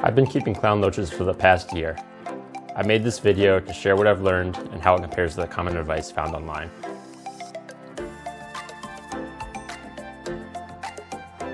I've been keeping clown loaches for the past year. I made this video to share what I've learned and how it compares to the common advice found online.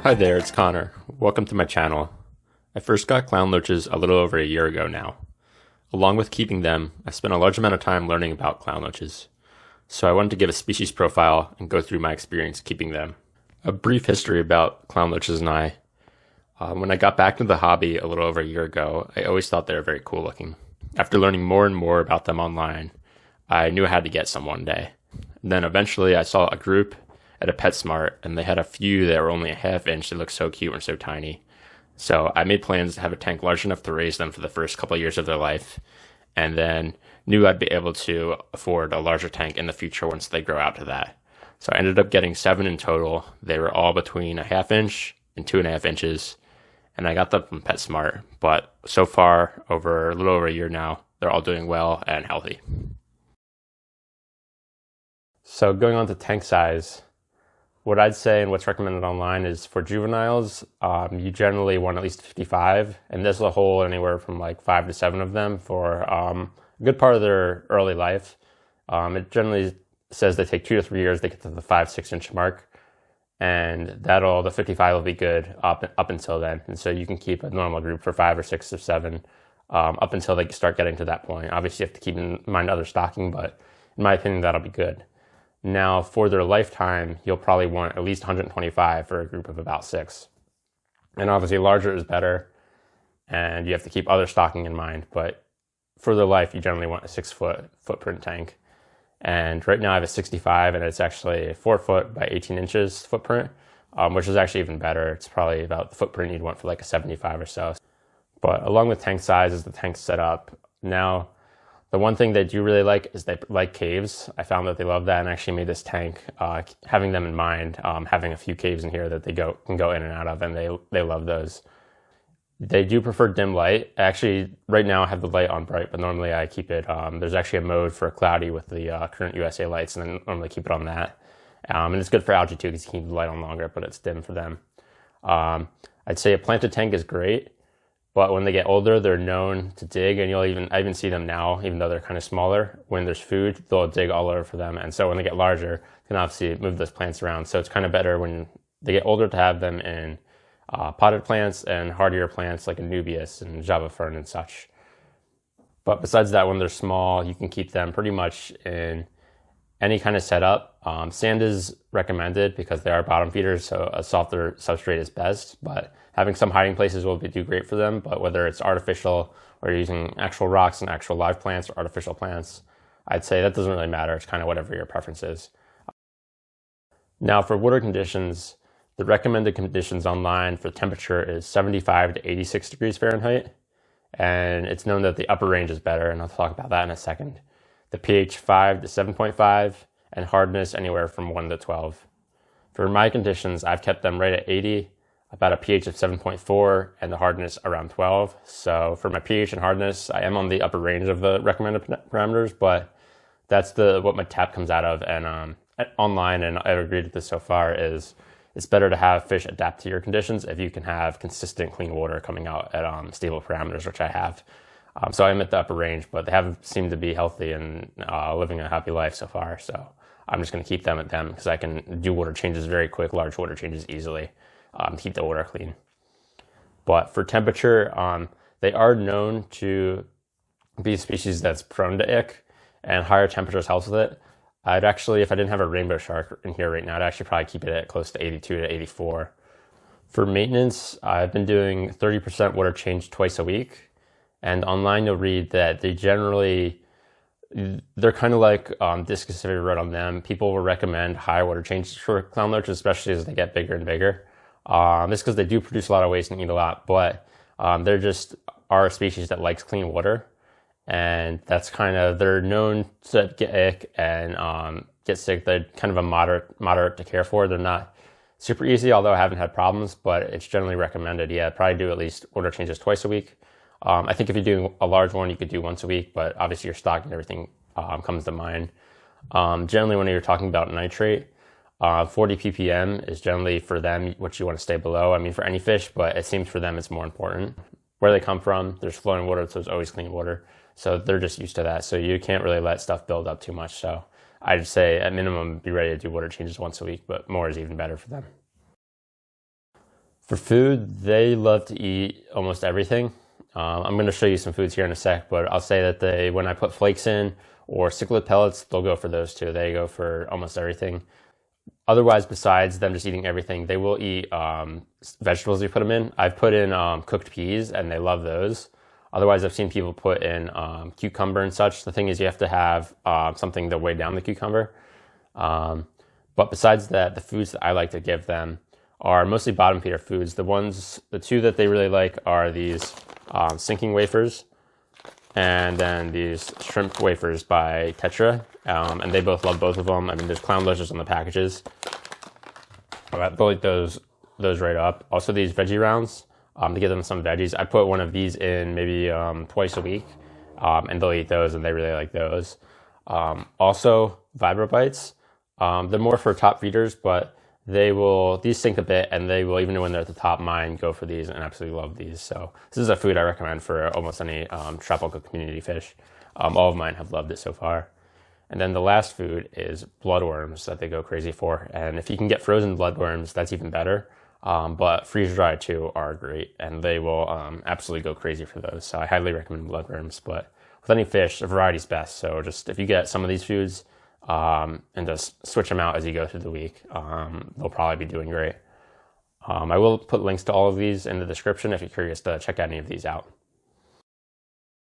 Hi there, it's Connor. Welcome to my channel. I first got clown loaches a little over a year ago now. Along with keeping them, I spent a large amount of time learning about clown loaches. So I wanted to give a species profile and go through my experience keeping them. A brief history about clown loaches and I. When I got back into the hobby a little over a year ago, I always thought they were very cool looking. After learning more and more about them online, I knew I had to get some one day. And then eventually I saw a group at a Petsmart, and they had a few that were only a ½ inch. They looked so cute and so tiny. So I made plans to have a tank large enough to raise them for the first couple of years of their life, and then knew I'd be able to afford a larger tank in the future once they grow out to that. So I ended up getting 7 in total. They were all between a ½ inch and 2½ inches, and I got them from Petsmart. But so far, over a little over a year now, they're all doing well and healthy. So going on to tank size, what I'd say and what's recommended online is for juveniles, you generally want at least 55, and this will hold anywhere from like 5 to 7 of them for a good part of their early life. It generally says they take 2 to 3 years to get to the 5-6 inch mark, and the 55 will be good up until then. And so you can keep a normal group for 5 or 6 or 7 up until they start getting to that point. Obviously, you have to keep in mind other stocking, but in my opinion, that'll be good. Now, for their lifetime, you'll probably want at least 125 for a group of about 6. And obviously, larger is better, and you have to keep other stocking in mind. But for their life, you generally want a 6-foot footprint tank. And right now, I have a 65, and it's actually a 4-foot by 18 inches footprint, which is actually even better. It's probably about the footprint you'd want for like a 75 or so. But along with tank size is the tank setup. Now, the one thing they do really like is they like caves. I found that they love that, and actually made this tank, having them in mind, having a few caves in here that they can go in and out of, and they love those. They do prefer dim light. Actually, right now I have the light on bright, but normally I keep it, there's actually a mode for cloudy with the current USA lights, and then normally keep it on that. And it's good for algae too, because you can keep the light on longer, but it's dim for them. I'd say a planted tank is great. But when they get older, they're known to dig, and I even see them now, even though they're kind of smaller. When there's food, they'll dig all over for them. And so when they get larger, you can obviously move those plants around. So it's kind of better when they get older to have them in potted plants and hardier plants like Anubias and Java fern and such. But besides that, when they're small, you can keep them pretty much in any kind of setup. Sand is recommended because they are bottom feeders, so a softer substrate is best. But having some hiding places will do great for them. But whether it's artificial or using actual rocks and actual live plants or artificial plants, I'd say that doesn't really matter. It's kind of whatever your preference is. Now, for water conditions, the recommended conditions online for temperature is 75 to 86 degrees Fahrenheit. And it's known that the upper range is better, and I'll talk about that in a second. The pH 5 to 7.5, and hardness anywhere from 1 to 12. For my conditions, I've kept them right at 80, about a pH of 7.4, and the hardness around 12. So for my pH and hardness, I am on the upper range of the recommended parameters, but that's what my tap comes out of. And online, and I've agreed with this so far, is it's better to have fish adapt to your conditions if you can have consistent clean water coming out at stable parameters, which I have. So I'm at the upper range, but they have seemed to be healthy and living a happy life so far. So I'm just going to keep them at them because I can do water changes very quick, large water changes easily to keep the water clean. But for temperature, they are known to be a species that's prone to ick, and higher temperatures helps with it. I'd actually, if I didn't have a rainbow shark in here right now, I'd actually probably keep it at close to 82 to 84. For maintenance, I've been doing 30% water change twice a week. And online, you'll read that they're kind of like discus. If you read on them, people will recommend high water changes for clown loaches, especially as they get bigger and bigger. This because they do produce a lot of waste and eat a lot, but they're just are a species that likes clean water, and that's they're known to get ick and get sick. They're kind of a moderate to care for. They're not super easy, although I haven't had problems, but it's generally recommended. Yeah, probably do at least water changes twice a week. I think if you're doing a large one, you could do once a week, but obviously your stock and everything comes to mind. Generally, when you're talking about nitrate, 40 ppm is generally for them what you want to stay below. I mean, for any fish, but it seems for them it's more important. where they come from, there's flowing water, so there's always clean water. So they're just used to that. So you can't really let stuff build up too much. So I'd say at minimum, be ready to do water changes once a week, but more is even better for them. For food, they love to eat almost everything. I'm going to show you some foods here in a sec, but I'll say that when I put flakes in or cichlid pellets, they'll go for those too. They go for almost everything. Otherwise, besides them just eating everything, they will eat vegetables you put them in. I've put in cooked peas, and they love those. Otherwise, I've seen people put in cucumber and such. The thing is, you have to have something to weigh down the cucumber. But besides that, the foods that I like to give them are mostly bottom feeder foods. The two that they really like are these sinking wafers, and then these shrimp wafers by Tetra. And they both love both of them. I mean, there's Clown Loaches on the packages. They'll eat those right up. Also, these veggie rounds. To give them some veggies. I put one of these in maybe twice a week, and they'll eat those, and they really like those. Also, Vibro Bites. They're more for top feeders, but these sink a bit, and they will, even when they're at the top, mine go for these and absolutely love these. So this is a food I recommend for almost any tropical community fish. All of mine have loved it so far. And then the last food is bloodworms that they go crazy for. And if you can get frozen bloodworms, that's even better. But freeze-dried too are great, and they will absolutely go crazy for those. So I highly recommend bloodworms. But with any fish, a variety's best. So just if you get some of these foods and just switch them out as you go through the week, they'll probably be doing great. I will put links to all of these in the description if you're curious to check any of these out.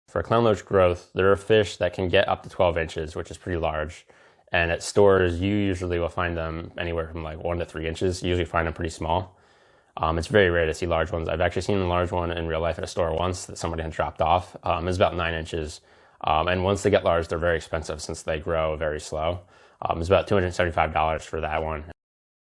For Clown Loach growth, there are fish that can get up to 12 inches, which is pretty large. And at stores, you usually will find them anywhere from like 1 to 3 inches. You usually find them pretty small. It's very rare to see large ones. I've actually seen a large one in real life at a store once that somebody had dropped off. It's about 9 inches. And once they get large, they're very expensive since they grow very slow. It's about $275 for that one.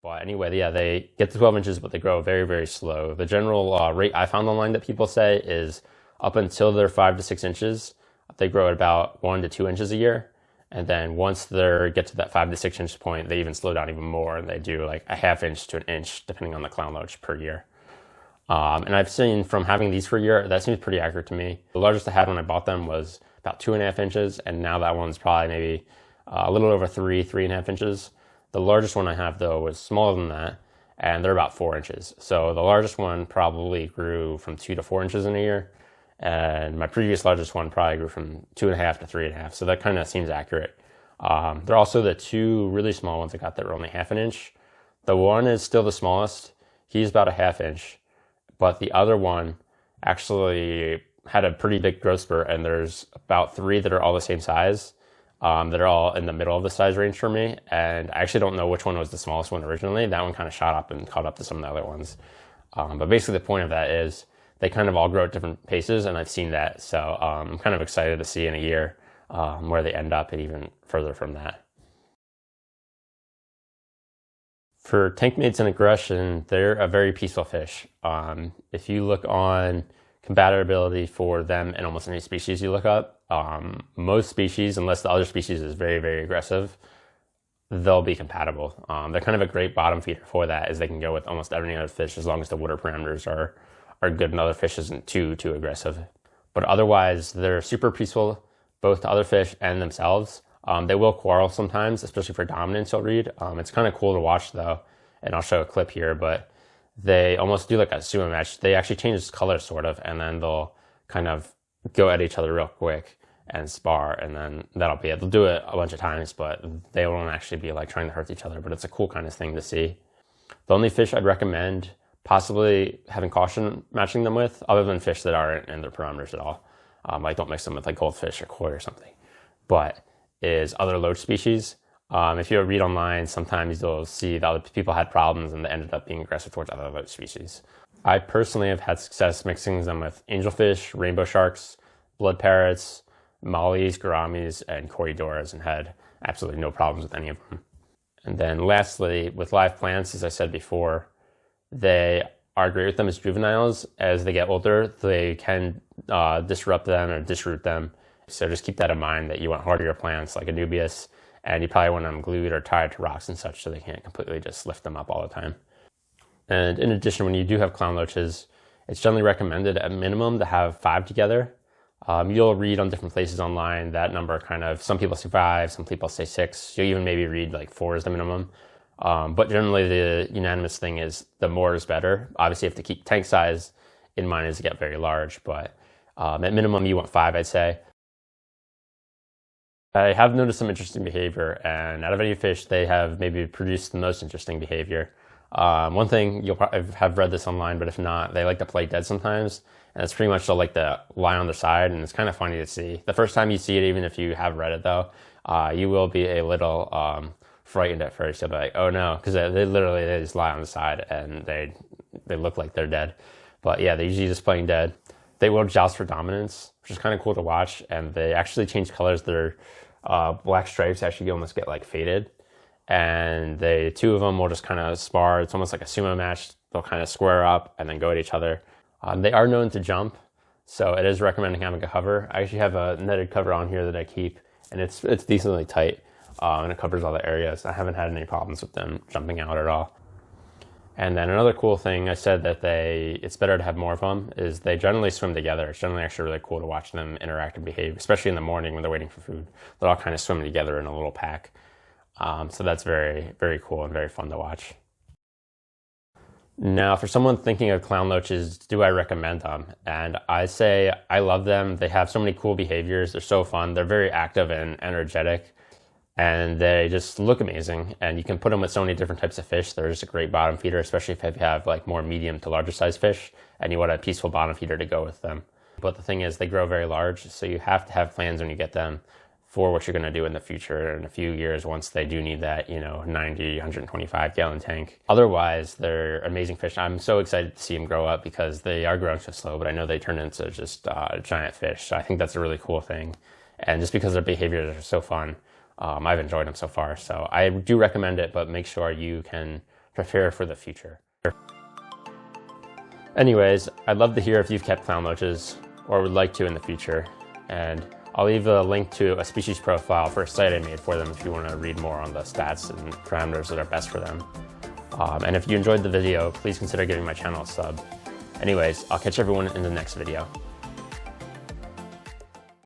But anyway, yeah, they get to 12 inches, but they grow very, very slow. The general rate I found online that people say is up until they're 5 to 6 inches, they grow at about 1 to 2 inches a year. And then once they get to that 5 to 6 inch point, they even slow down even more, and they do like a ½ inch to an inch, depending on the Clown Loach per year. And I've seen from having these for a year, that seems pretty accurate to me. The largest I had when I bought them was about 2.5 inches, and now that one's probably maybe a little over 3.5 inches. The largest one I have though was smaller than that, and they're about 4 inches. So the largest one probably grew from 2 to 4 inches in a year. And my previous largest one probably grew from 2.5 to 3.5. So that kind of seems accurate. They're also the two really small ones I got that were only ½ inch. The one is still the smallest. He's about a ½ inch. But the other one actually had a pretty big growth spurt, and there's about 3 that are all the same size. That are all in the middle of the size range for me. And I actually don't know which one was the smallest one originally. That one kind of shot up and caught up to some of the other ones. But basically the point of that is they kind of all grow at different paces, and I've seen that. So I'm kind of excited to see in a year where they end up and even further from that. For tank mates and aggression, they're a very peaceful fish. If you look on compatibility for them and almost any species you look up, most species, unless the other species is very, very aggressive, they'll be compatible. They're kind of a great bottom feeder for that, as they can go with almost any other fish as long as the water parameters are good and other fish isn't too aggressive. But otherwise, they're super peaceful, both to other fish and themselves. They will quarrel sometimes, especially for dominance, you'll read. It's kind of cool to watch though, and I'll show a clip here, but they almost do like a sumo match. They actually change color sort of, and then they'll kind of go at each other real quick and spar, and then that'll be it. They'll do it a bunch of times, but they won't actually be like trying to hurt each other, but it's a cool kind of thing to see. The only fish I'd recommend possibly having caution matching them with, other than fish that aren't in their parameters at all, like don't mix them with like goldfish or koi or something, but is other loach species. If you read online, sometimes you'll see that other people had problems and they ended up being aggressive towards other loach species. I personally have had success mixing them with angelfish, rainbow sharks, blood parrots, mollies, gouramis, and corydoras, and had absolutely no problems with any of them. And then lastly, with live plants, as I said before, they are great with them as juveniles. As they get older, they can disrupt them or disroot them. So just keep that in mind, that you want hardier plants like Anubias, and you probably want them glued or tied to rocks and such so they can't completely just lift them up all the time. And in addition, when you do have Clown Loaches, It's generally recommended at minimum to have 5 together. You'll read on different places online that number kind of, some people say 5, some people say 6. You'll even maybe read like 4 is the minimum. But generally the unanimous thing is the more is better. Obviously you have to keep tank size in mind as to get very large, but at minimum you want 5, I'd say. I have noticed some interesting behavior, and out of any fish, they have maybe produced the most interesting behavior. One thing, you'll probably have read this online, but if not, they like to play dead sometimes, and it's pretty much they'll like to lie on their side, and it's kind of funny to see. The first time you see it, even if you have read it though, you will be a little frightened at first. You'll be like, oh no, because they literally they just lie on the side, and they look like they're dead. But yeah, they're usually just playing dead. They will joust for dominance, which is kind of cool to watch, and they actually change colors. Their black stripes actually almost get like faded, and the 2 of them will just kind of spar. It's almost like a sumo match. They'll kind of square up and then go at each other. They are known to jump, so it is recommending having a cover. I actually have a netted cover on here that I keep, and it's decently tight, and it covers all the areas. I haven't had any problems with them jumping out at all. And then another cool thing, I said that it's better to have more of them, is they generally swim together. It's generally actually really cool to watch them interact and behave, especially in the morning when they're waiting for food. They're all kind of swimming together in a little pack. So that's very, very cool and very fun to watch. Now, for someone thinking of clown loaches, do I recommend them? And I say I love them. They have so many cool behaviors. They're so fun. They're very active and energetic, and they just look amazing. And you can put them with so many different types of fish. They're just a great bottom feeder, especially if you have like more medium to larger size fish and you want a peaceful bottom feeder to go with them. But the thing is, they grow very large, so you have to have plans when you get them for what you're going to do in the future in a few years once they do need that, 90, 125 gallon tank. Otherwise, they're amazing fish. I'm so excited to see them grow up because they are growing so slow, but I know they turn into just giant fish. So I think that's a really cool thing. And just because their behaviors are so fun, I've enjoyed them so far. So I do recommend it, but make sure you can prepare for the future. Anyways, I'd love to hear if you've kept clown loaches or would like to in the future. And I'll leave a link to a species profile for a site I made for them if you want to read more on the stats and parameters that are best for them. And if you enjoyed the video, please consider giving my channel a sub. Anyways, I'll catch everyone in the next video.